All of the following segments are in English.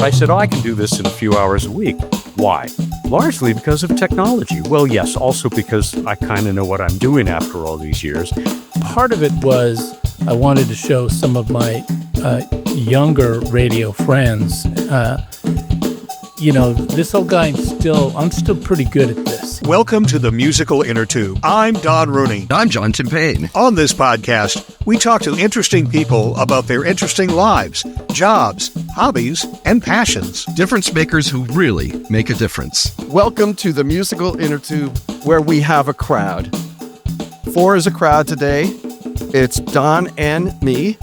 I said, I can do this in a few hours a week. Why? Largely because of technology. Well, yes, also because I kind of know what I'm doing after all these years. Part of it was I wanted to show some of my younger radio friends, this old guy, I'm still pretty good at this. Welcome to the musical Innertube. I'm Don Rooney. I'm John Timpane. On this podcast, we talk to interesting people about their interesting lives, jobs, hobbies, and passions. Difference makers who really make a difference. Welcome to the musical Innertube, where we have a crowd. 4 is a crowd today. It's Don and me,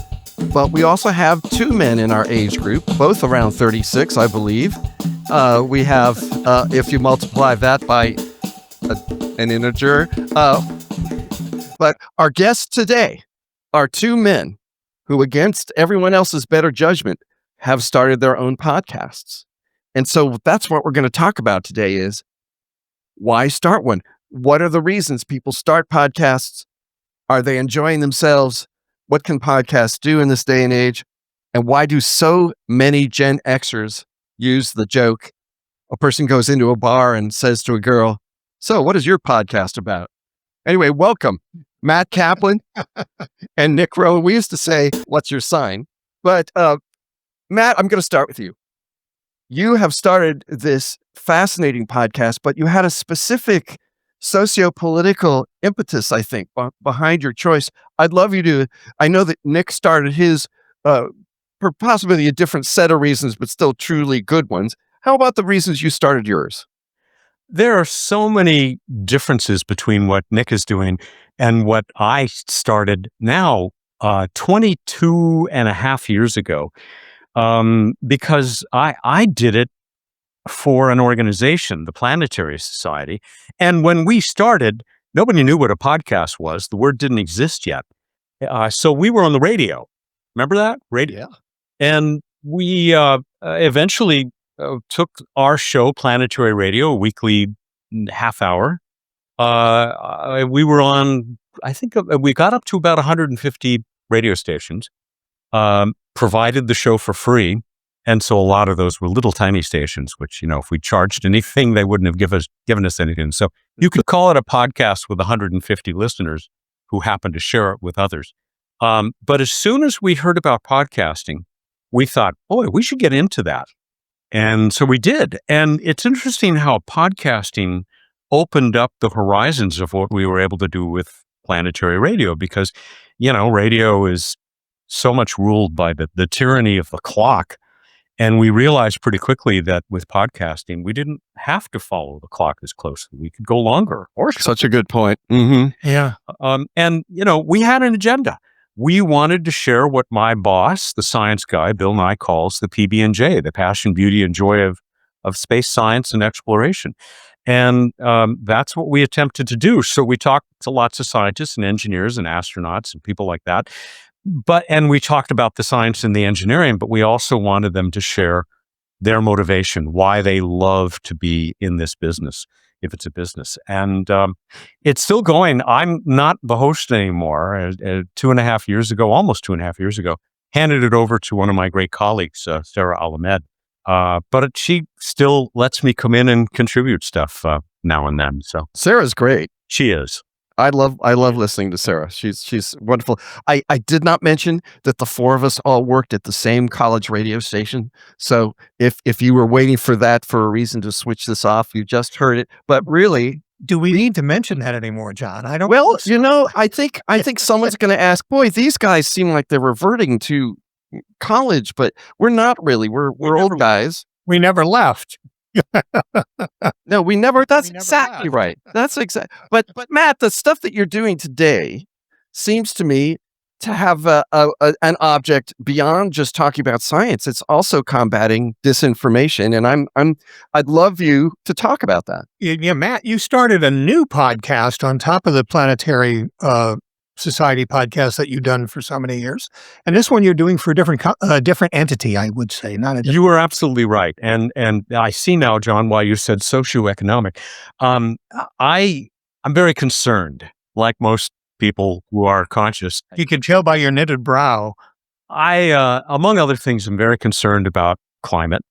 but we also have 2 men in our age group, both around 36, I believe. We have, if you multiply that by an integer, but our guests today are 2 men who, against everyone else's better judgment, have started their own podcasts. And so that's what we're going to talk about today is why start one? What are the reasons people start podcasts? Are they enjoying themselves? What can podcasts do in this day and age? And why do so many Gen Xers use the joke? A person goes into a bar and says to a girl, "So what is your podcast about?" Anyway, welcome, Matt Kaplan and Nick Rowan. We used to say, "What's your sign?" But Matt, I'm going to start with you. You have started this fascinating podcast, but you had a specific socio-political impetus, I think, behind your choice. I'd love you to, I know that Nick started his for possibly a different set of reasons, but still truly good ones. How about the reasons you started yours? There are so many differences between what Nick is doing and what I started now 22 and a half years ago, because I did it for an organization, the Planetary Society. And when we started, nobody knew what a podcast was. The word didn't exist yet. So we were on the radio. Remember that? Radio. Yeah. And we eventually took our show, Planetary Radio, a weekly half hour. We were on, I think we got up to about 150 radio stations, provided the show for free. And so a lot of those were little tiny stations, which, if we charged anything, they wouldn't have given us anything. So you could call it a podcast with 150 listeners who happened to share it with others. But as soon as we heard about podcasting, we thought, boy, we should get into that. And so we did. And it's interesting how podcasting opened up the horizons of what we were able to do with Planetary Radio, because, radio is so much ruled by the tyranny of the clock. And we realized pretty quickly that with podcasting, we didn't have to follow the clock as closely. We could go longer. Or Such a good point. Mm-hmm. Yeah. And, we had an agenda. We wanted to share what my boss, the science guy, Bill Nye, calls the PB&J, the passion, beauty, and joy of space science and exploration. And that's what we attempted to do. So we talked to lots of scientists and engineers and astronauts and people like that. And we talked about the science and the engineering, but we also wanted them to share their motivation, why they love to be in this business, if it's a business. And it's still going. I'm not the host anymore. Almost 2.5 years ago, handed it over to one of my great colleagues, Sarah Alamed. But she still lets me come in and contribute stuff now and then. So Sarah's great. She is. I love listening to Sarah. She's wonderful. I did not mention that the 4 of us all worked at the same college radio station. So if you were waiting for that for a reason to switch this off, you just heard it. But really, do we need to mention that anymore, John? I don't. Well, I think someone's going to ask, boy, these guys seem like they're reverting to college, but we're not really. We're old guys. We never left. No, we never. That's We never exactly have. right. That's exactly. But Matt, the stuff that you're doing today seems to me to have an object beyond just talking about science. It's also combating disinformation, and I'd love you to talk about that. Yeah, Matt, you started a new podcast on top of the Planetary Society podcast that you've done for so many years, and this one you're doing for a different entity, I would say, not a. You are absolutely right, and I see now, John, why you said socioeconomic. I'm very concerned, like most people who are conscious. You can tell by your knitted brow. I, among other things, am very concerned about climate.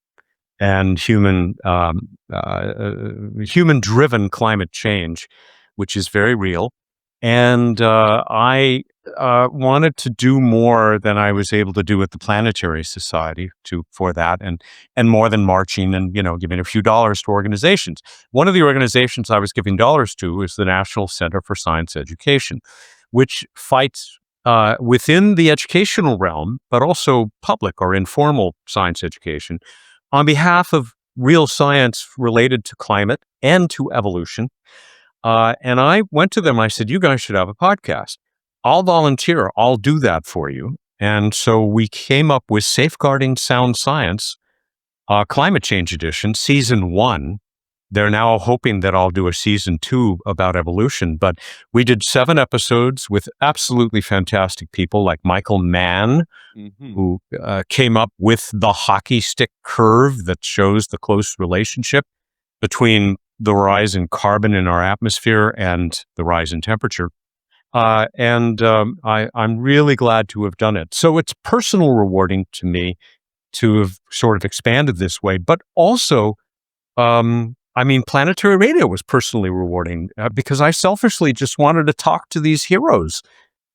and human-driven climate change, which is very real. And I wanted to do more than I was able to do at the Planetary Society for that, and more than marching and giving a few dollars to organizations. One of the organizations I was giving dollars to is the National Center for Science Education, which fights within the educational realm, but also public or informal science education, on behalf of real science related to climate and to evolution. And I went to them. I said, "You guys should have a podcast. I'll volunteer. I'll do that for you." And so we came up with Safeguarding Sound Science, Climate Change Edition, Season 1. They're now hoping that I'll do a Season 2 about evolution. But we did 7 episodes with absolutely fantastic people like Michael Mann, who came up with the hockey stick curve that shows the close relationship between the rise in carbon in our atmosphere and the rise in temperature. I'm really glad to have done it. So it's personal rewarding to me to have sort of expanded this way, but also, Planetary Radio was personally rewarding because I selfishly just wanted to talk to these heroes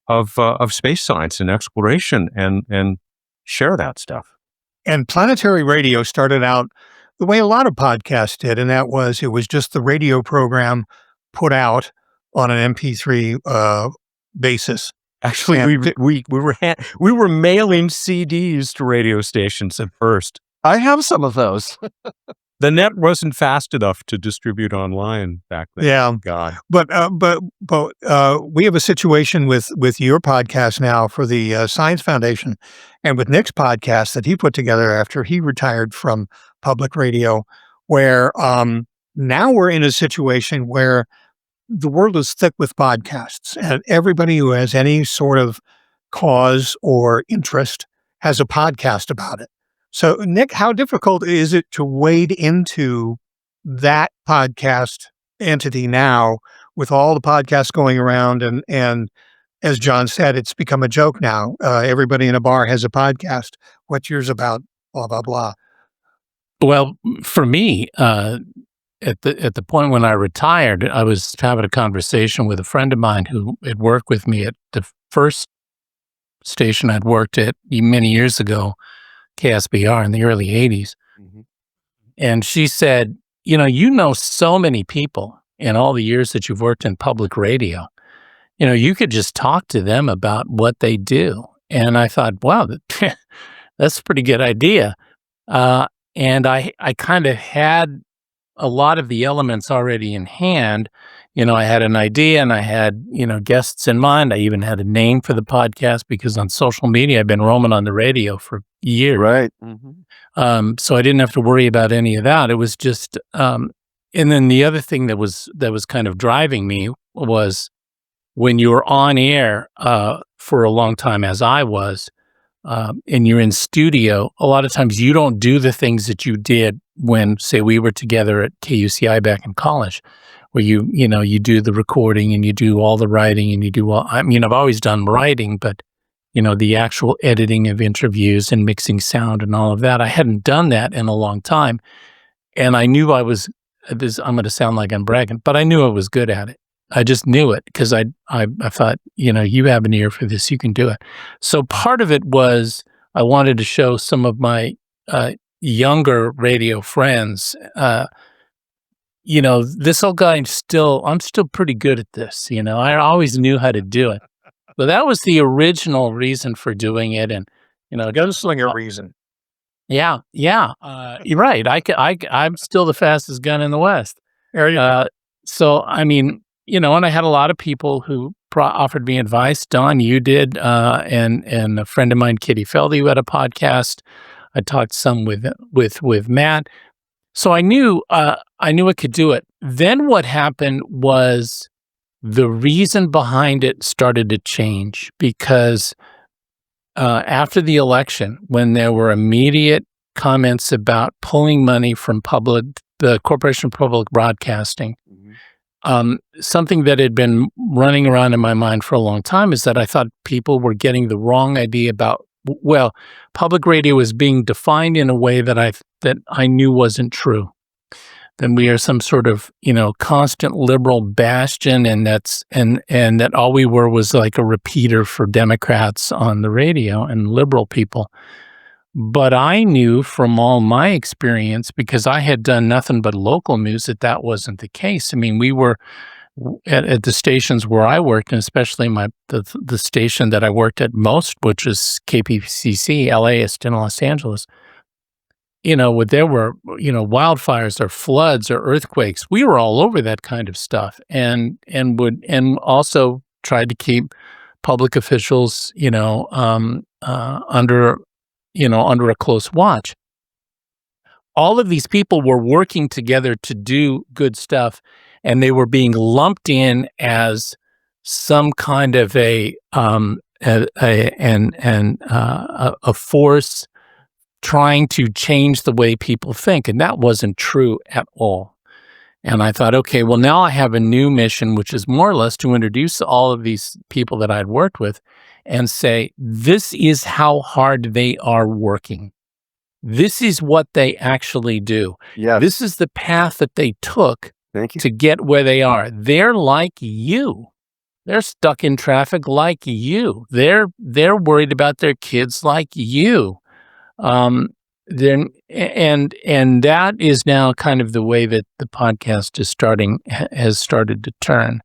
of space science and exploration and share that stuff. And Planetary Radio started out the way a lot of podcasts did, and it was just the radio program put out on an MP3 basis. Actually, we were mailing CDs to radio stations at first. I have some of those. The net wasn't fast enough to distribute online back then. Yeah, God. But we have a situation with your podcast now for the Science Foundation, and with Nick's podcast that he put together after he retired from public radio, where now we're in a situation where the world is thick with podcasts, and everybody who has any sort of cause or interest has a podcast about it. So, Nick, how difficult is it to wade into that podcast entity now with all the podcasts going around? And as John said, it's become a joke now. Everybody in a bar has a podcast. What's yours about? Blah, blah, blah. Well, for me, at the point when I retired, I was having a conversation with a friend of mine who had worked with me at the first station I'd worked at many years ago, KSBR in the early 80s. Mm-hmm. And she said, you know so many people in all the years that you've worked in public radio, you could just talk to them about what they do. And I thought, wow, that's a pretty good idea. And I kind of had a lot of the elements already in hand. I had an idea and I had, guests in mind. I even had a name for the podcast because on social media, I've been roaming on the radio for years. Right. Mm-hmm. So I didn't have to worry about any of that. It was just, and then the other thing that was kind of driving me was when you were on air for a long time, as I was, and you're in studio, a lot of times you don't do the things that you did when, say, we were together at KUCI back in college, where you do the recording and you do all the writing and you do all, I've always done writing, but, the actual editing of interviews and mixing sound and all of that, I hadn't done that in a long time. And I knew I'm going to sound like I'm bragging, but I knew I was good at it. I just knew it because I thought, you have an ear for this, you can do it. So part of it was I wanted to show some of my younger radio friends, this old guy, I'm still pretty good at this. I always knew how to do it. But that was the original reason for doing it. And, Gunslinger reason. Yeah. You're right. I'm still the fastest gun in the West. So, and I had a lot of people who offered me advice. Don, you did, and a friend of mine, Kitty Feldy, who had a podcast. I talked some with Matt. So I knew I could do it. Then what happened was the reason behind it started to change because after the election, when there were immediate comments about pulling money from the Corporation of Public Broadcasting, something that had been running around in my mind for a long time is that I thought people were getting the wrong idea about, public radio was being defined in a way that I that I knew wasn't true. That we are some sort of, constant liberal bastion, and that all we were was like a repeater for Democrats on the radio and liberal people. But I knew from all my experience, because I had done nothing but local news, that wasn't the case. I mean, we were at the stations where I worked, and especially the station that I worked at most, which is KPCC, LA, in Los Angeles. There were, wildfires or floods or earthquakes. We were all over that kind of stuff, and also tried to keep public officials, under a close watch. All of these people were working together to do good stuff, and they were being lumped in as some kind of a force trying to change the way people think. And that wasn't true at all. And I thought, okay, well, now I have a new mission, which is more or less to introduce all of these people that I'd worked with and say, this is how hard they are working. This is what they actually do. Yeah. This is the path that they took Thank you. to get where they are. They're like you. They're stuck in traffic like you. They're worried about their kids like you. Then and that is now kind of the way that the podcast has started to turn.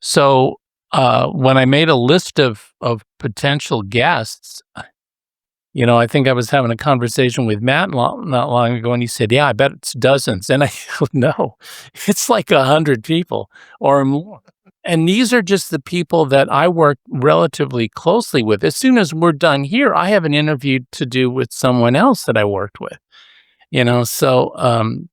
So when I made a list of potential guests, I think I was having a conversation with Matt not long ago, and he said, "Yeah, I bet it's dozens." And I go, "No, it's like 100 people or more." And these are just the people that I work relatively closely with. As soon as we're done here, I have an interview to do with someone else that I worked with. So and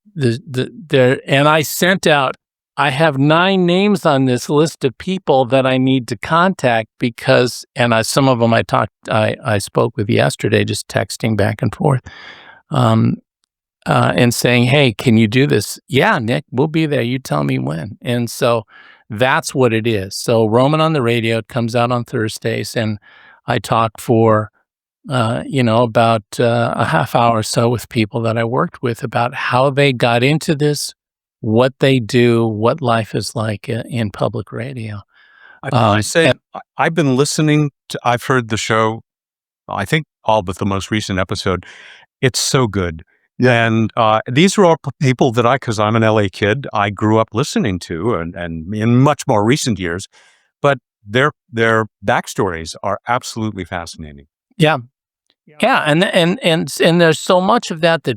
I sent out. I have 9 names on this list of people that I need to contact because, some of them I spoke with yesterday, just texting back and forth, and saying, "Hey, can you do this?" "Yeah, Nick, we'll be there. You tell me when." And so that's what it is. So Roman on the Radio, it comes out on Thursdays, and I talk for, about a half hour or so with people that I worked with about how they got into this, what they do, what life is like in public radio. I say I've been listening to. I've heard the show. I think all but the most recent episode. It's so good. Yeah. And these are all people that because I'm an LA kid, I grew up listening to, and in much more recent years. But their backstories are absolutely fascinating. Yeah. And there's so much of that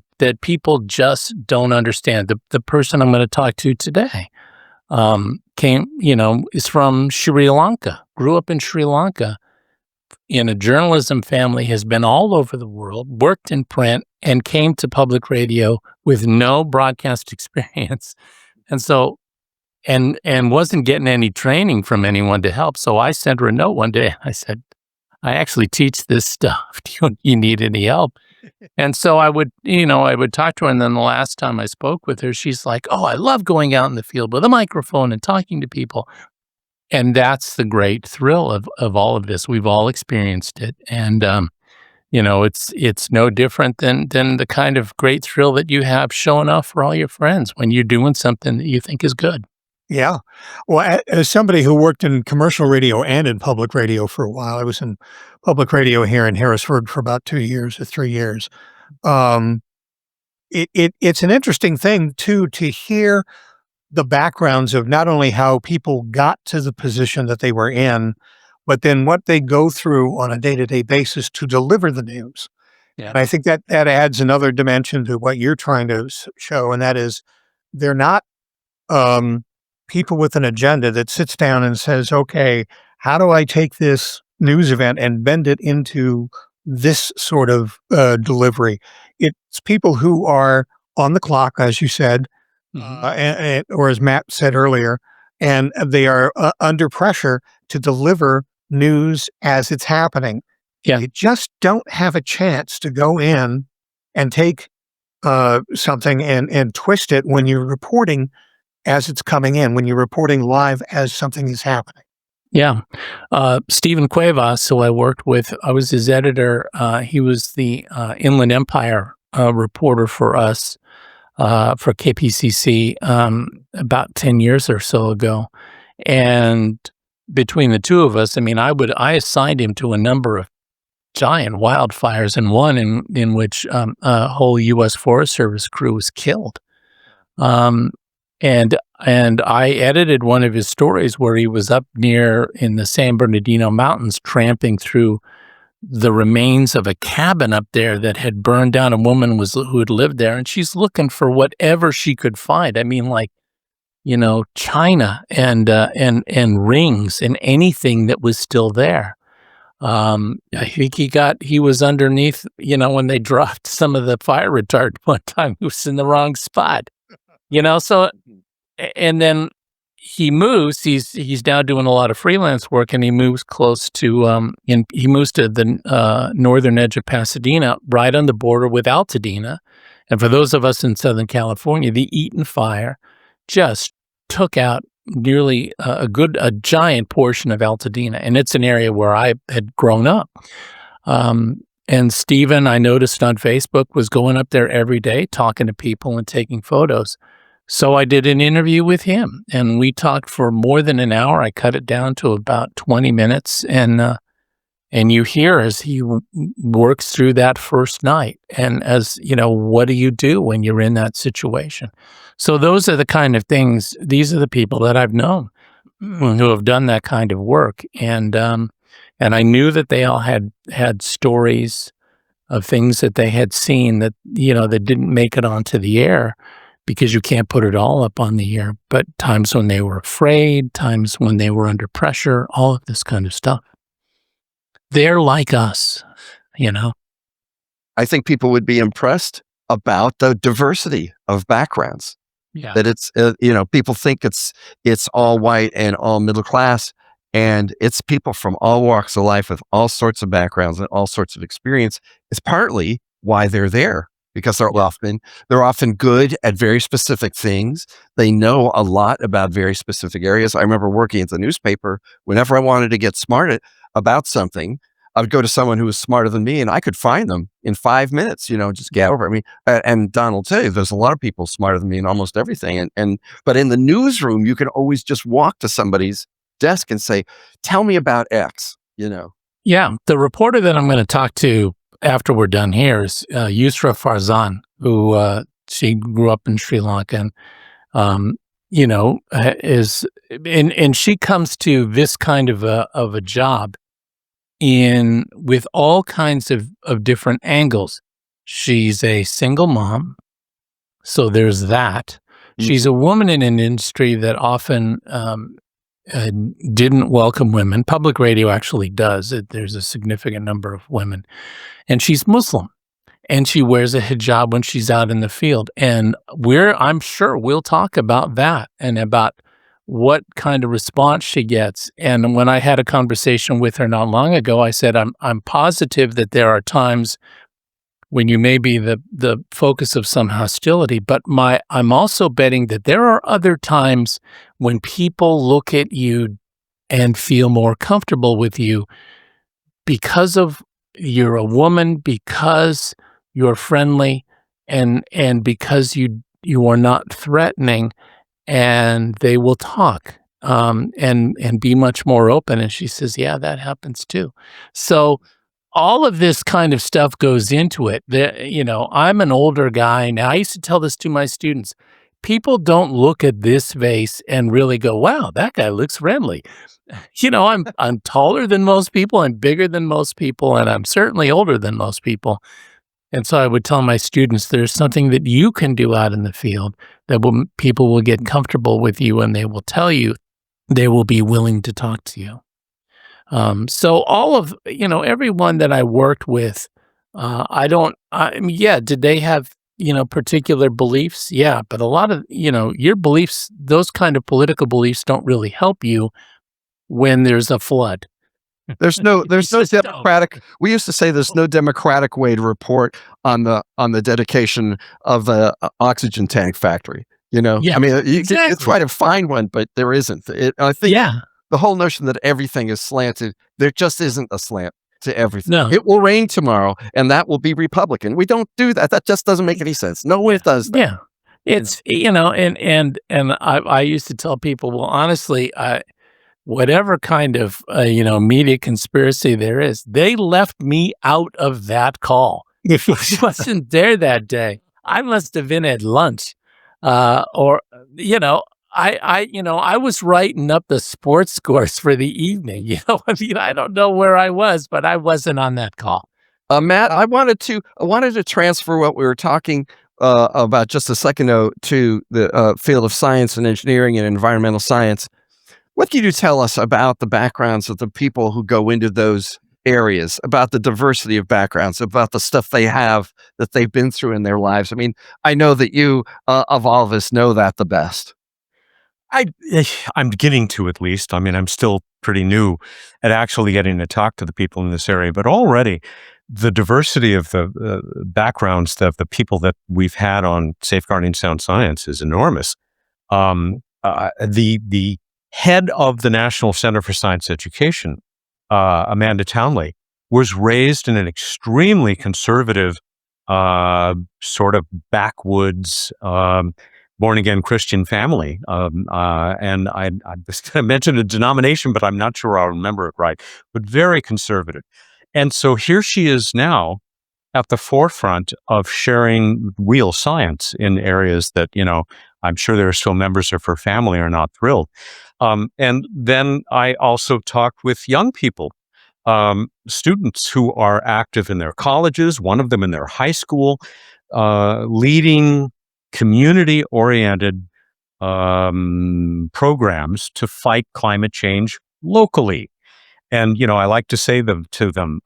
people just don't understand. The person I'm going to talk to today is from Sri Lanka, grew up in Sri Lanka, in a journalism family, has been all over the world, worked in print, and came to public radio with no broadcast experience. And so, and wasn't getting any training from anyone to help. So I sent her a note one day. I said, "I actually teach this stuff. Do you need any help?" And so I would talk to her. And then the last time I spoke with her, she's like, "Oh, I love going out in the field with a microphone and talking to people." And that's the great thrill of all of this. We've all experienced it. And, it's no different than the kind of great thrill that you have showing off for all your friends when you're doing something that you think is good. Yeah. Well, as somebody who worked in commercial radio and in public radio for a while, I was in public radio here in Harrisburg for about 2 years or 3 years. It's an interesting thing too, to hear the backgrounds of not only how people got to the position that they were in, but then what they go through on a day-to-day basis to deliver the news. Yeah. And I think that adds another dimension to what you're trying to show, and that is they're not people with an agenda that sits down and says, "Okay, how do I take this news event and bend it into this sort of delivery?" It's people who are on the clock, as you said, or as Matt said earlier, and they are under pressure to deliver news as it's happening. Yeah. You just don't have a chance to go in and take something and twist it when you're reporting as it's coming in, when you're reporting live as something is happening. Yeah. Stephen Cuevas, who I worked with, I was his editor. He was the Inland Empire reporter for us for KPCC about 10 years or so ago. And between the two of us, I mean, I assigned him to a number of giant wildfires, and one in which a whole U.S. Forest Service crew was killed. And I edited one of his stories where he was up near in the San Bernardino Mountains tramping through the remains of a cabin up there that had burned down. A woman who had lived there, and she's looking for whatever she could find. I mean, like, china and rings and anything that was still there. I think he was underneath, when they dropped some of the fire retardant one time, he was in the wrong spot, so, and then he moves, he's now doing a lot of freelance work, and he moves close to, he moves to the northern edge of Pasadena, right on the border with Altadena. And for those of us in Southern California, the Eaton fire just took out nearly a giant portion of Altadena, and it's an area where I had grown up. And Stephen, I noticed on Facebook, was going up there every day, talking to people and taking photos. So I did an interview with him, and we talked for more than an hour. I cut it down to about 20 minutes, and you hear as he works through that first night, and as what do you do when you're in that situation? So those are the kind of things. These are the people that I've known who have done that kind of work, and I knew that they all had stories of things that they had seen that that didn't make it onto the air, because you can't put it all up on the air. But times when they were afraid, times when they were under pressure, all of this kind of stuff. They're like us, I think people would be impressed about the diversity of backgrounds. Yeah. That it's, people think it's all white and all middle class, and it's people from all walks of life with all sorts of backgrounds and all sorts of experience. It's partly why they're there, because they're often good at very specific things. They know a lot about very specific areas. I remember working at the newspaper. Whenever I wanted to get smart about something, I would go to someone who was smarter than me, and I could find them in 5 minutes, just get over. I mean, and Don will tell you, there's a lot of people smarter than me in almost everything. But in the newsroom, you can always just walk to somebody's desk and say, tell me about X, Yeah. The reporter that I'm going to talk to after we're done here is Yusra Farzan, who she grew up in Sri Lanka, and and she comes to this kind of a job with all kinds of different angles. She's a single mom, so there's that. She's a woman in an industry that often didn't welcome women. Public radio actually does. There's a significant number of women. And she's Muslim, and she wears a hijab when she's out in the field. And I'm sure we'll talk about that and about what kind of response she gets. And when I had a conversation with her not long ago, I said, I'm positive that there are times when you may be the focus of some hostility, but I'm also betting that there are other times when people look at you and feel more comfortable with you because of you're a woman, because you're friendly, and because you are not threatening, and they will talk and be much more open. And she says, yeah, that happens too. So all of this kind of stuff goes into it. I'm an older guy now. I used to tell this to my students. People don't look at this vase and really go, wow, that guy looks friendly. I'm taller than most people, I'm bigger than most people, and I'm certainly older than most people. And so I would tell my students, there's something that you can do out in the field that people will get comfortable with you, and they will tell you, they will be willing to talk to you. So all of, everyone that I worked with, did they have, particular beliefs? Yeah, but a lot of, your beliefs, those kind of political beliefs don't really help you when there's a flood. There's no democratic. We used to say there's no democratic way to report on the dedication of the oxygen tank factory. Yeah, I mean, you exactly. can try to find one, but there isn't. I think the whole notion that everything is slanted, there just isn't a slant. to everything. No. It will rain tomorrow, and that will be Republican. We don't do that. That just doesn't make any sense. No one does that. Yeah. It's, and I used to tell people, well, honestly, whatever kind of, media conspiracy there is, they left me out of that call. If I wasn't there that day. I must have been at lunch, or I was writing up the sports scores for the evening. I don't know where I was, but I wasn't on that call. Matt, I wanted to transfer what we were talking about just a second ago to the field of science and engineering and environmental science. What can you tell us about the backgrounds of the people who go into those areas, about the diversity of backgrounds, about the stuff they have that they've been through in their lives? I mean, I know that you, of all of us, know that the best. I'm getting to, at least. I mean, I'm still pretty new at actually getting to talk to the people in this area, but already the diversity of the backgrounds of the people that we've had on Safeguarding Sound Science is enormous. The head of the National Center for Science Education, Amanda Townley, was raised in an extremely conservative, sort of backwoods, born-again Christian family. And I was going to mention a denomination, but I'm not sure I'll remember it right, but very conservative. And so here she is now at the forefront of sharing real science in areas that, I'm sure there are still members of her family are not thrilled. And then I also talked with young people, students who are active in their colleges, one of them in their high school, leading community-oriented programs to fight climate change locally. And, I like to say to them,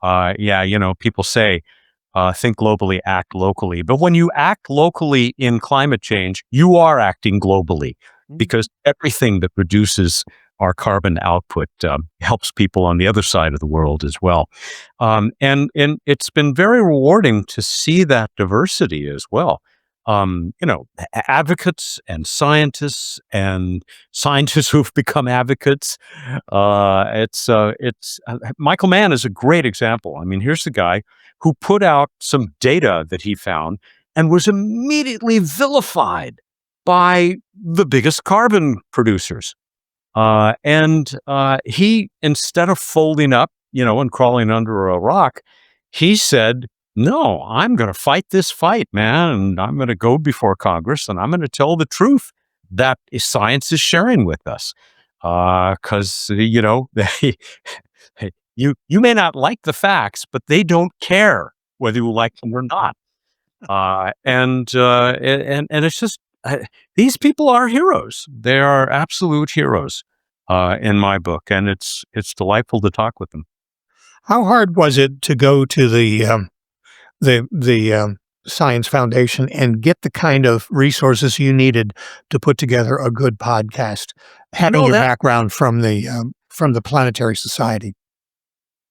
people say, think globally, act locally. But when you act locally in climate change, you are acting globally, because everything that reduces our carbon output helps people on the other side of the world as well. And it's been very rewarding to see that diversity as well. Advocates and scientists who've become advocates. Michael Mann is a great example. I mean, here's the guy who put out some data that he found and was immediately vilified by the biggest carbon producers. He, instead of folding up, and crawling under a rock, he said, no, I'm going to fight this fight, man. And I'm going to go before Congress and I'm going to tell the truth that science is sharing with us. Cause you may not like the facts, but they don't care whether you like them or not. And it's just, these people are heroes. They are absolute heroes, in my book. And it's delightful to talk with them. How hard was it to go to the Science Foundation and get the kind of resources you needed to put together a good podcast, having your background from the Planetary Society?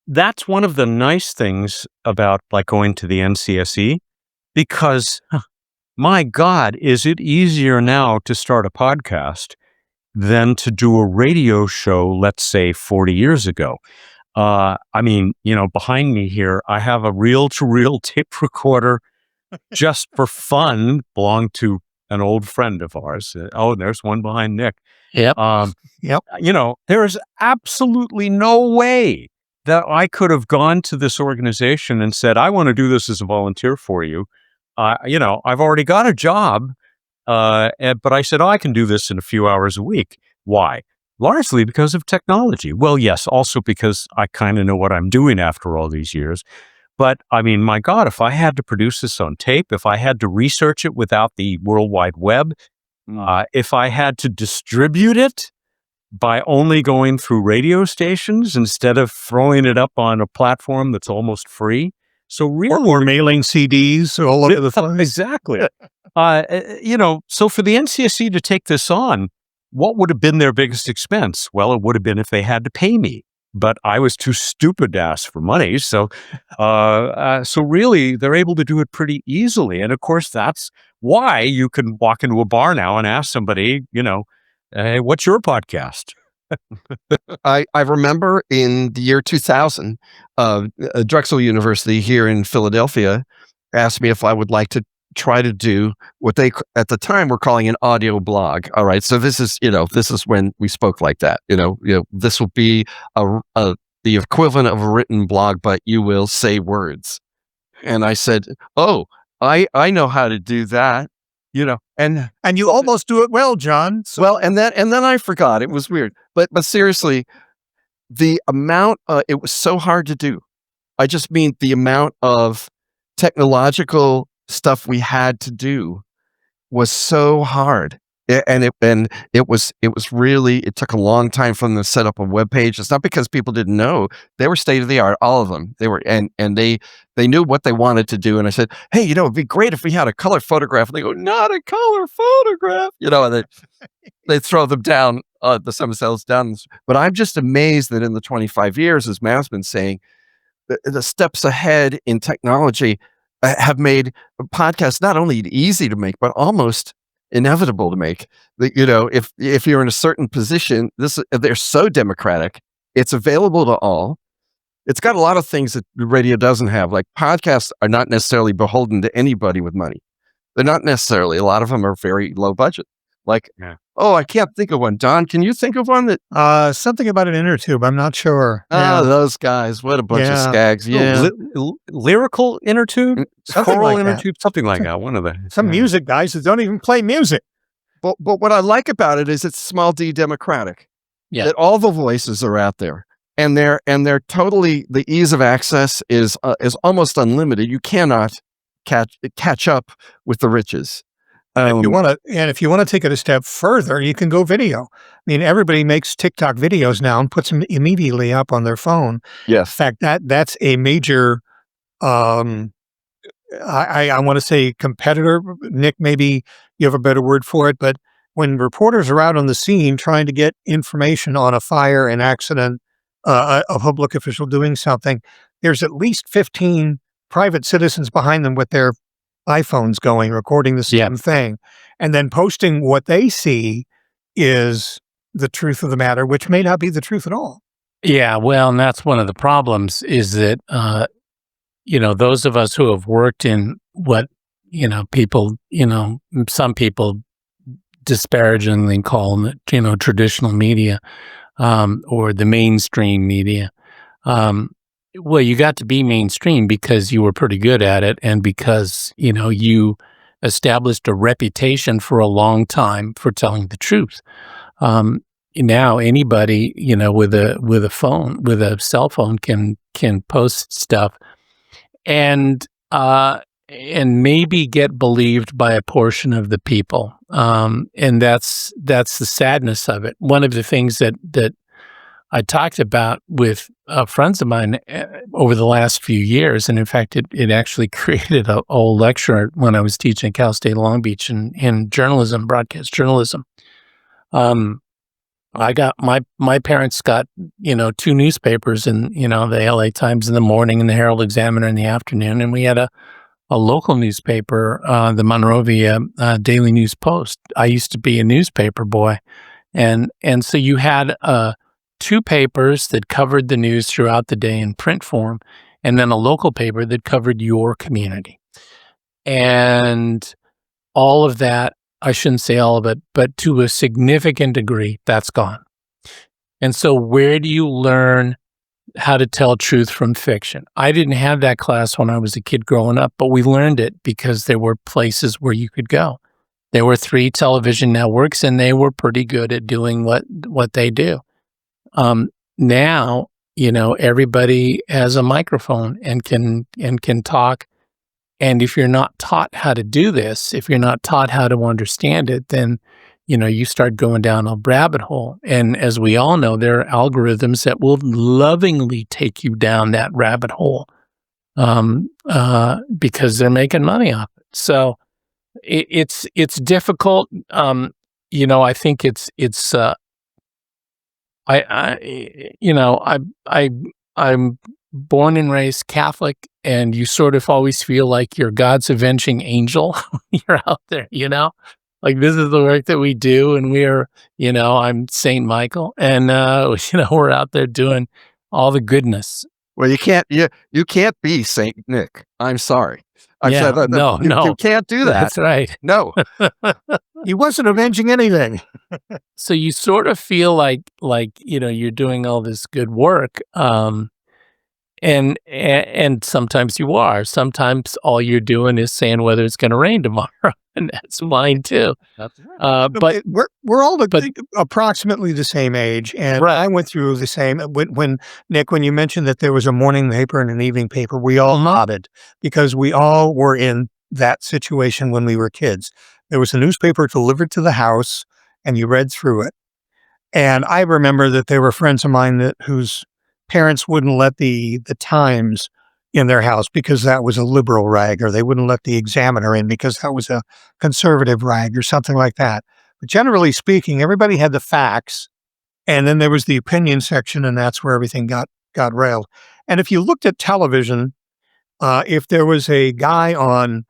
That's one of the nice things about going to the NCSE, because my God, is it easier now to start a podcast than to do a radio show, let's say 40 years ago. Behind me here, I have a reel-to-reel tape recorder just for fun, belonged to an old friend of ours. There's one behind Nick. Yep. Yep. There is absolutely no way that I could have gone to this organization and said, I want to do this as a volunteer for you. I've already got a job, but I said, I can do this in a few hours a week. Why? Largely because of technology. Well, yes, also because I kind of know what I'm doing after all these years. But I mean, my God, if I had to produce this on tape, if I had to research it without the World Wide Web, if I had to distribute it by only going through radio stations instead of throwing it up on a platform that's almost free. So really, or mailing CDs all over the place. Exactly. So for the NCSE to take this on, what would have been their biggest expense? Well, it would have been if they had to pay me, but I was too stupid to ask for money. So really, they're able to do it pretty easily. And of course, that's why you can walk into a bar now and ask somebody, hey, what's your podcast? I remember in the year 2000, Drexel University here in Philadelphia asked me if I would like to try to do what they at the time were calling an audio blog. All right, so this is when we spoke like that. This will be the equivalent of a written blog, but you will say words. And I said, "Oh, I know how to do that." And you almost do it well, John. So. well, and then I forgot. It was weird, but seriously, the amount it was so hard to do. I just mean the amount of technological stuff we had to do was so hard. And it was really, it took a long time for them to set up a web page. It's not because people didn't know. They were state of the art, all of them. They were, and they knew what they wanted to do. And I said, hey, it'd be great if we had a color photograph. And they go, not a color photograph. And they throw them down, themselves down. But I'm just amazed that in the 25 years, as Matt's been saying, the steps ahead in technology have made podcasts not only easy to make, but almost inevitable to make. If you're in a certain position, they're so democratic. It's available to all. It's got a lot of things that the radio doesn't have. Like podcasts are not necessarily beholden to anybody with money. They're not necessarily. A lot of them are very low budget. I can't think of one. Don, can you think of one that? Something about an Innertube. I'm not sure. Those guys. What a bunch of skags. Yeah. Lyrical Innertube? Something Choral like that. Innertube? Something like that. One of the... Some music guys that don't even play music. But what I like about it is it's small d democratic. Yeah. That all the voices are out there. And they're totally, the ease of access is almost unlimited. You cannot catch up with the riches. If you want to take it a step further, you can go video. I mean, everybody makes TikTok videos now and puts them immediately up on their phone. Yes. In fact, that's a major, I want to say competitor. Nick, maybe you have a better word for it, but when reporters are out on the scene trying to get information on a fire, an accident, a public official doing something, there's at least 15 private citizens behind them with their iPhones going, recording the same thing, and then posting what they see is the truth of the matter, which may not be the truth at all. Yeah, well, and that's one of the problems is that, those of us who have worked in what, people, some people disparagingly call, traditional media, or the mainstream media. Well, you got to be mainstream because you were pretty good at it and because, you established a reputation for a long time for telling the truth. Now anybody, with a phone, with a cell phone can post stuff and maybe get believed by a portion of the people. And that's the sadness of it. One of the things that I talked about with friends of mine over the last few years, and in fact, it actually created a whole lecture when I was teaching at Cal State Long Beach in journalism, broadcast journalism. I got my parents got two newspapers, and the LA Times in the morning and the Herald Examiner in the afternoon, and we had a local newspaper, the Monrovia Daily News Post. I used to be a newspaper boy, and so you had two papers that covered the news throughout the day in print form, and then a local paper that covered your community. And all of that, I shouldn't say all of it, but to a significant degree, that's gone. And so where do you learn how to tell truth from fiction? I didn't have that class when I was a kid growing up, but we learned it because there were places where you could go. There were 3 television networks, and they were pretty good at doing what they do. Now, everybody has a microphone and can talk. And if you're not taught how to do this, if you're not taught how to understand it, then, you start going down a rabbit hole. And as we all know, there are algorithms that will lovingly take you down that rabbit hole, because they're making money off it. So it's difficult. I think I'm born and raised Catholic, and you sort of always feel like you're God's avenging angel. You're out there, like, this is the work that we do, and we're, I'm Saint Michael, and, we're out there doing all the goodness. Well, you can't be Saint Nick. I'm sorry. I've Yeah, said that. no. You can't do that. That's right. No. He wasn't avenging anything. So you sort of feel like, you're doing all this good work, and sometimes you are. Sometimes all you're doing is saying whether it's going to rain tomorrow, and that's mine too. That's right. But we're all approximately the same age, and Right. I went through the same. When Nick, when you mentioned that there was a morning paper and an evening paper, we all nodded because we all were in that situation when we were kids. There was a newspaper delivered to the house, and you read through it. And I remember that there were friends of mine whose parents wouldn't let the Times in their house because that was a liberal rag, or they wouldn't let the Examiner in because that was a conservative rag or something like that. But generally speaking, everybody had the facts, and then there was the opinion section, and that's where everything got railed. And if you looked at television, if there was a guy on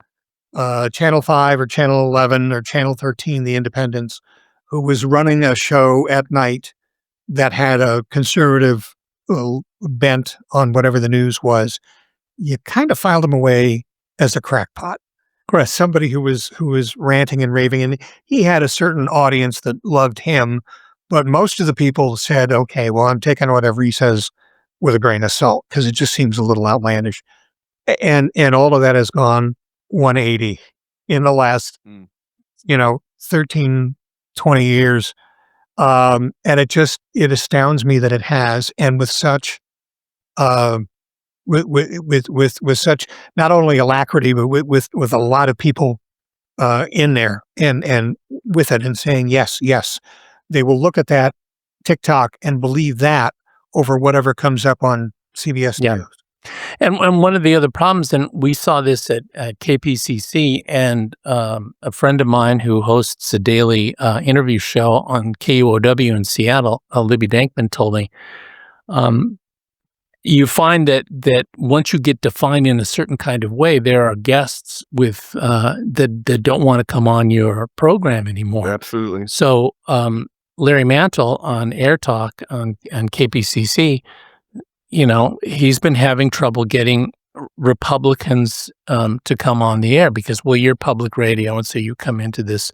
Channel 5 or Channel 11 or Channel 13, The Independents, who was running a show at night that had a conservative bent on whatever the news was, you kind of filed him away as a crackpot. Correct. Somebody who was ranting and raving, and he had a certain audience that loved him, but most of the people said, okay, well, I'm taking whatever he says with a grain of salt because it just seems a little outlandish. And all of that has gone 180 in the last, 13, 20 years. And it astounds me that it has. And with such, with such not only alacrity, but with a lot of people, in there and with it and saying, yes, they will look at that TikTok and believe that over whatever comes up on CBS News. And one of the other problems, and we saw this at KPCC, and a friend of mine who hosts a daily interview show on KUOW in Seattle, Libby Dankman, told me, you find that once you get defined in a certain kind of way, there are guests with that don't want to come on your program anymore. Absolutely. So Larry Mantle on Air Talk on KPCC, he's been having trouble getting Republicans to come on the air because, well, you're public radio, and so you come into this,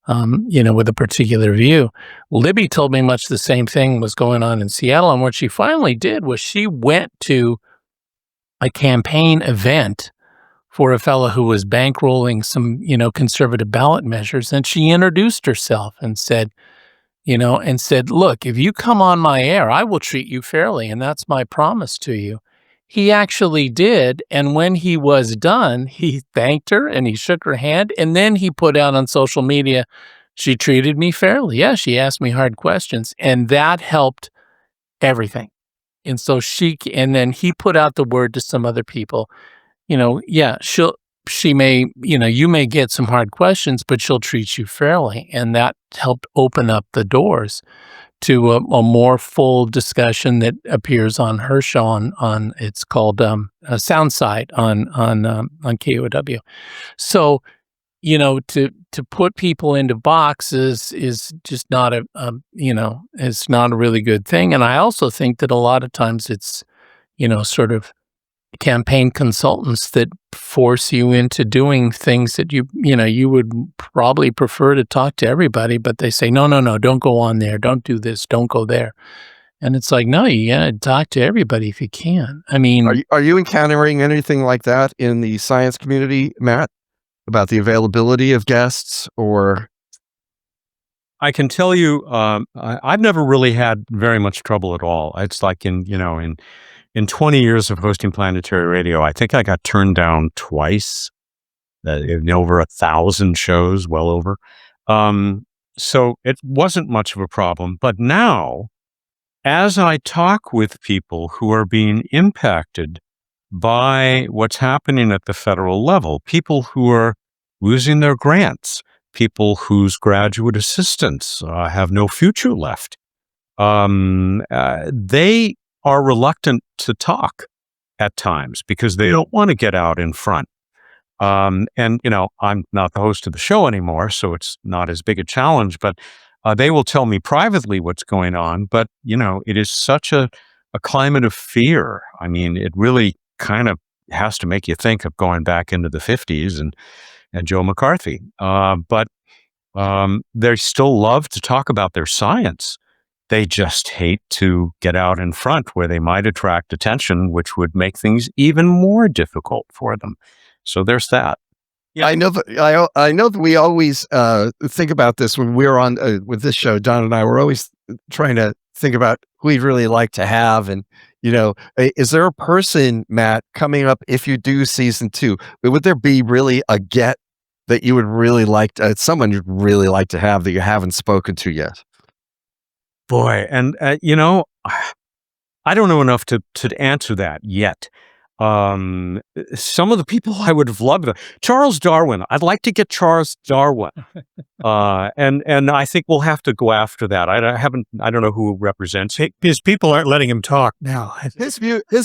with a particular view. Libby told me much the same thing was going on in Seattle, and what she finally did was she went to a campaign event for a fellow who was bankrolling some, conservative ballot measures, and she introduced herself and said, look, if you come on my air, I will treat you fairly, and that's my promise to you. He actually did, and when he was done, he thanked her, and he shook her hand, and then he put out on social media, she treated me fairly. Yeah, she asked me hard questions, and that helped everything. And so and then he put out the word to some other people, she may, you may get some hard questions, but she'll treat you fairly. And that helped open up the doors to a more full discussion that appears on her show on it's called Soundside on KUOW. So, to put people into boxes is just not it's not a really good thing. And I also think that a lot of times it's, sort of campaign consultants that force you into doing things that you would probably prefer to talk to everybody, but they say, no, don't go on there. Don't do this. Don't go there. And it's like, no, you gotta talk to everybody if you can. I mean, are you encountering anything like that in the science community, Matt, about the availability of guests? Or I can tell you, I've never really had very much trouble at all. It's like in 20 years of hosting planetary radio, I think I got turned down twice, in over 1,000 shows, well over. So it wasn't much of a problem. But now, as I talk with people who are being impacted by what's happening at the federal level, people who are losing their grants, people whose graduate assistants have no future left, they are reluctant to talk at times because they don't want to get out in front. And, I'm not the host of the show anymore, so it's not as big a challenge, but they will tell me privately what's going on. But, it is such a climate of fear. I mean, it really kind of has to make you think of going back into the 50s and Joe McCarthy. But they still love to talk about their science. They just hate to get out in front where they might attract attention, which would make things even more difficult for them. So there's that. Yeah. I know that I know that we always think about this when we're on with this show. Don and I were always trying to think about who we'd really like to have, and is there a person, Matt, coming up if you do season 2? Would there be really a get that you would really like to, someone you'd really like to have that you haven't spoken to yet? Boy, and I don't know enough to answer that yet. Some of the people I would have loved, Charles Darwin. I'd like to get Charles Darwin, and I think we'll have to go after that. I don't know who represents it. His people aren't letting him talk now. His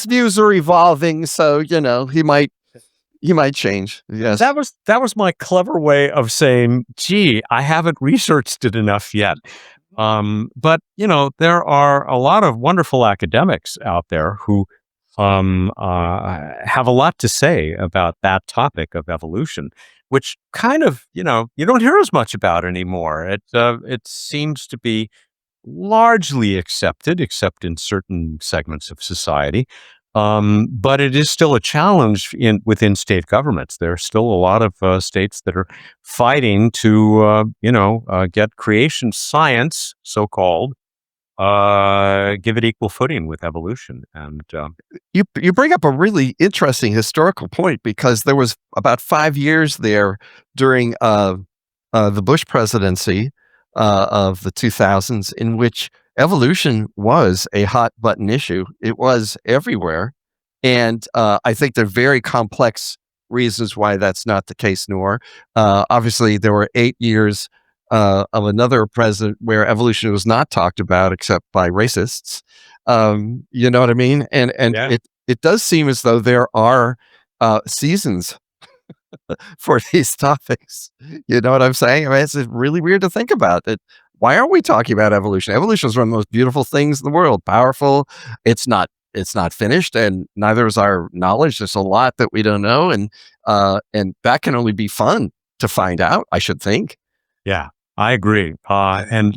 views are evolving, so he might change. Yes, That was my clever way of saying, gee, I haven't researched it enough yet. But there are a lot of wonderful academics out there who have a lot to say about that topic of evolution, which kind of, you don't hear as much about anymore. It seems to be largely accepted, except in certain segments of society. But it is still a challenge within state governments. There are still a lot of states that are fighting to, get creation science, so-called, give it equal footing with evolution. And you bring up a really interesting historical point, because there was about 5 years there during the Bush presidency of the 2000s in which evolution was a hot button issue. It was everywhere. And I think there are very complex reasons why that's not the case, Noor. Obviously, there were 8 years of another president where evolution was not talked about except by racists. You know what I mean? And Yeah. it does seem as though there are seasons for these topics. You know what I'm saying? I mean, it's really weird to think about it. Why aren't we talking about evolution? Evolution is one of the most beautiful things in the world. Powerful. It's not finished, and neither is our knowledge. There's a lot that we don't know, and that can only be fun to find out, I should think. yeah, I agree. And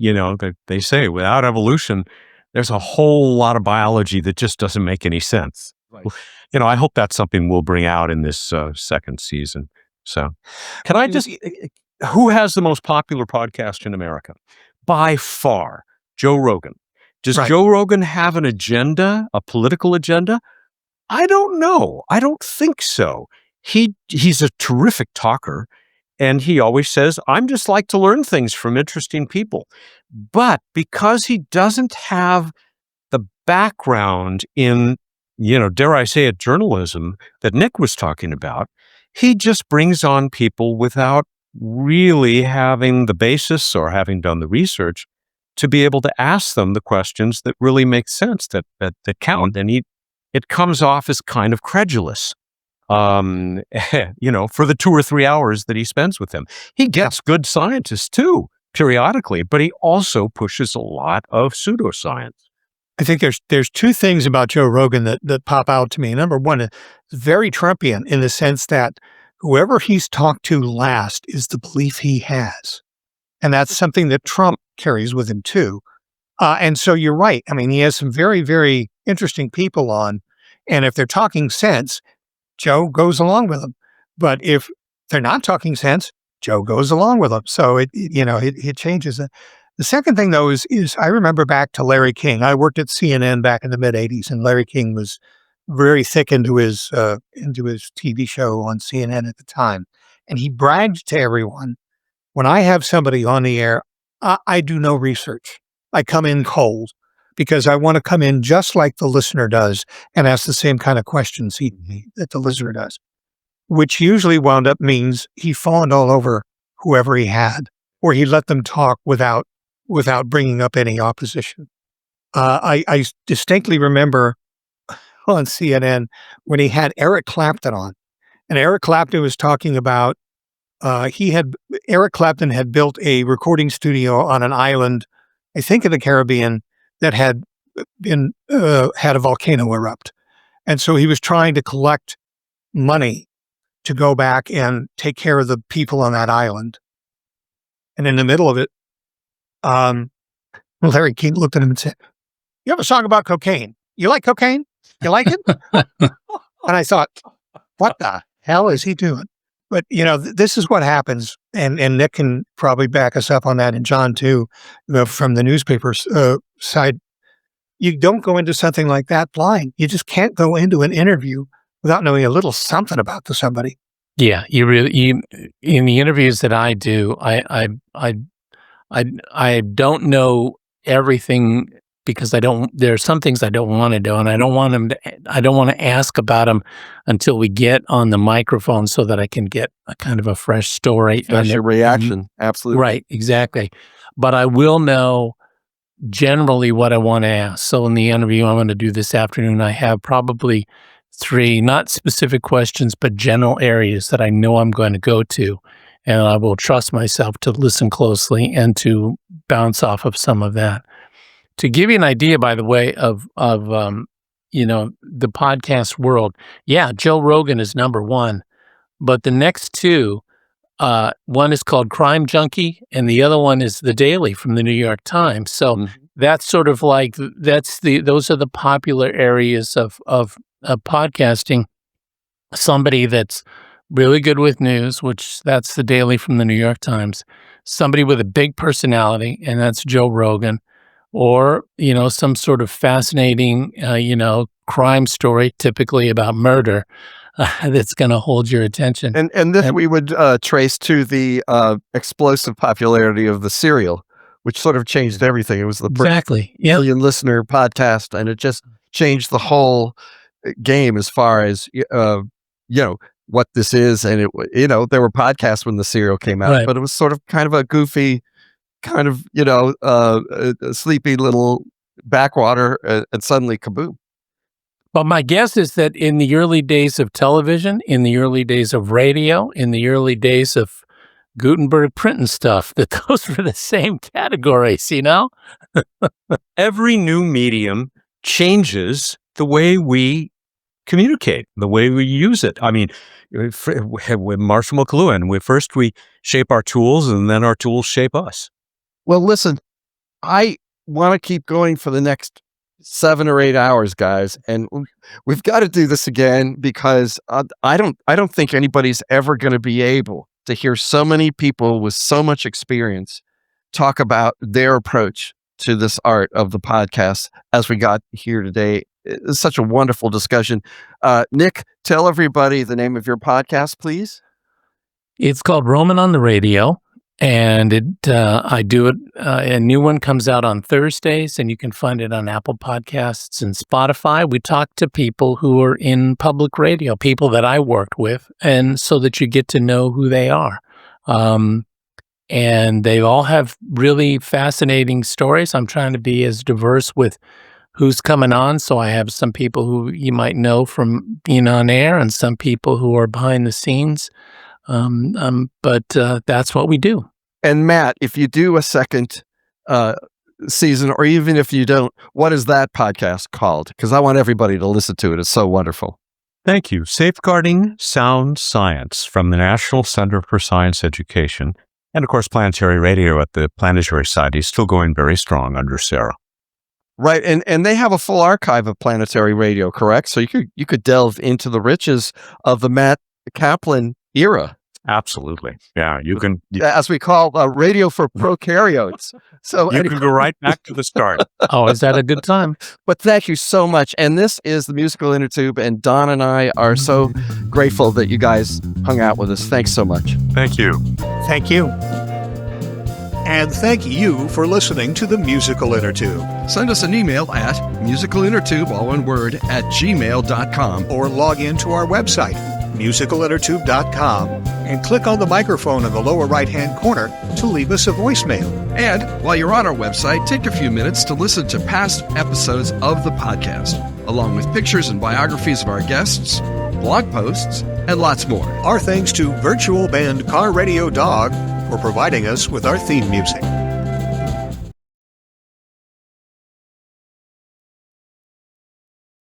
they say without evolution, there's a whole lot of biology that just doesn't make any sense. Right. I hope that's something we'll bring out in this second season. So, can I just? Who has the most popular podcast in America? By far, Joe Rogan. Does Right. Joe Rogan have an agenda, a political agenda? I don't know. I don't think so. He's a terrific talker, and he always says, "I'm just like to learn things from interesting people." But because he doesn't have the background in, dare I say it, journalism that Nick was talking about, he just brings on people without really having the basis or having done the research to be able to ask them the questions that really make sense, that count. And it comes off as kind of credulous, for the 2 or 3 hours that he spends with them. He gets good scientists too, periodically, but he also pushes a lot of pseudoscience. I think there's two things about Joe Rogan that pop out to me. Number one, it's very Trumpian in the sense that whoever he's talked to last is the belief he has. And that's something that Trump carries with him too. And so you're right. I mean, he has some very, very interesting people on. And if they're talking sense, Joe goes along with them. But if they're not talking sense, Joe goes along with them. So it changes it. The second thing, though, is I remember back to Larry King. I worked at CNN back in the mid '80s, and Larry King was very thick into his TV show on CNN at the time. And he bragged to everyone, when I have somebody on the air, I do no research. I come in cold because I want to come in just like the listener does and ask the same kind of questions that the listener does, which usually wound up means he fawned all over whoever he had, or he let them talk without bringing up any opposition. I distinctly remember on CNN when he had Eric Clapton on, And Eric Clapton was talking about Eric Clapton had built a recording studio on an island, I think in the Caribbean, that had a volcano erupt. And so he was trying to collect money to go back and take care of the people on that island. And in the middle of it, Larry King looked at him and said, "You have a song about cocaine. You like cocaine? You like it?" And I thought, what the hell is he doing? But, this is what happens. And Nick can probably back us up on that, and John too, from the newspaper's side. You don't go into something like that blind. You just can't go into an interview without knowing a little something about somebody. Yeah, in the interviews that I do, I don't know everything because there are some things I don't want to know, and I don't want to ask about them until we get on the microphone so that I can get a kind of a fresh story. That's your reaction. Absolutely. Right, exactly. But I will know generally what I want to ask. So in the interview I'm going to do this afternoon, I have probably 3, not specific questions, but general areas that I know I'm going to go to. And I will trust myself to listen closely and to bounce off of some of that. To give you an idea, by the way, of the podcast world, yeah, Joe Rogan is number 1, but the next 2, one is called Crime Junkie, and the other one is The Daily from the New York Times. So that's sort of like those are the popular areas of podcasting. Somebody that's really good with news, which that's The Daily from the New York Times. Somebody with a big personality, and that's Joe Rogan. Or, some sort of fascinating, crime story, typically about murder, that's going to hold your attention. And this we would trace to the explosive popularity of the Serial, which sort of changed everything. It was the million listener podcast, and it just changed the whole game as far as what this is. And there were podcasts when the Serial came out, right, but it was sort of kind of a goofy, kind of a sleepy little backwater, and suddenly kaboom. But my guess is that in the early days of television, in the early days of radio, in the early days of Gutenberg printing stuff, that those were the same categories, Every new medium changes the way we communicate, the way we use it. I mean, with Marshall McLuhan, first we shape our tools, and then our tools shape us. Well, listen, I want to keep going for the next 7 or 8 hours, guys, and we've got to do this again because I don't think anybody's ever going to be able to hear so many people with so much experience talk about their approach to this art of the podcast as we got here today. It's such a wonderful discussion. Nick, tell everybody the name of your podcast, please. It's called Roman on the Radio. And I do it. A new one comes out on Thursdays, and you can find it on Apple Podcasts and Spotify. We talk to people who are in public radio, people that I worked with, and so that you get to know who they are. And they all have really fascinating stories. I'm trying to be as diverse with who's coming on. So I have some people who you might know from being on air, and some people who are behind the scenes. But that's what we do. And Matt, if you do a second season, or even if you don't, what is that podcast called? Because I want everybody to listen to it. It's so wonderful. Thank you. Safeguarding Sound Science from the National Center for Science Education. And of course, Planetary Radio at the Planetary Society is still going very strong under Sarah. Right. And they have a full archive of Planetary Radio, correct? So you could delve into the riches of the Matt Kaplan era. Absolutely. Yeah, you can. As we call radio for prokaryotes. So you can go right back to the start. Oh, is that a good time? But thank you so much. And this is the Musical Innertube, and Don and I are so grateful that you guys hung out with us. Thanks so much. Thank you. Thank you. And thank you for listening to the Musical Innertube. Send us an email at musicalinnertube, all one word, @gmail.com. Or log into our website, musicalinnertube.com, and click on the microphone in the lower right-hand corner to leave us a voicemail. And while you're on our website, take a few minutes to listen to past episodes of the podcast, along with pictures and biographies of our guests, blog posts, and lots more. Our thanks to virtual band Car Radio Dog for providing us with our theme music.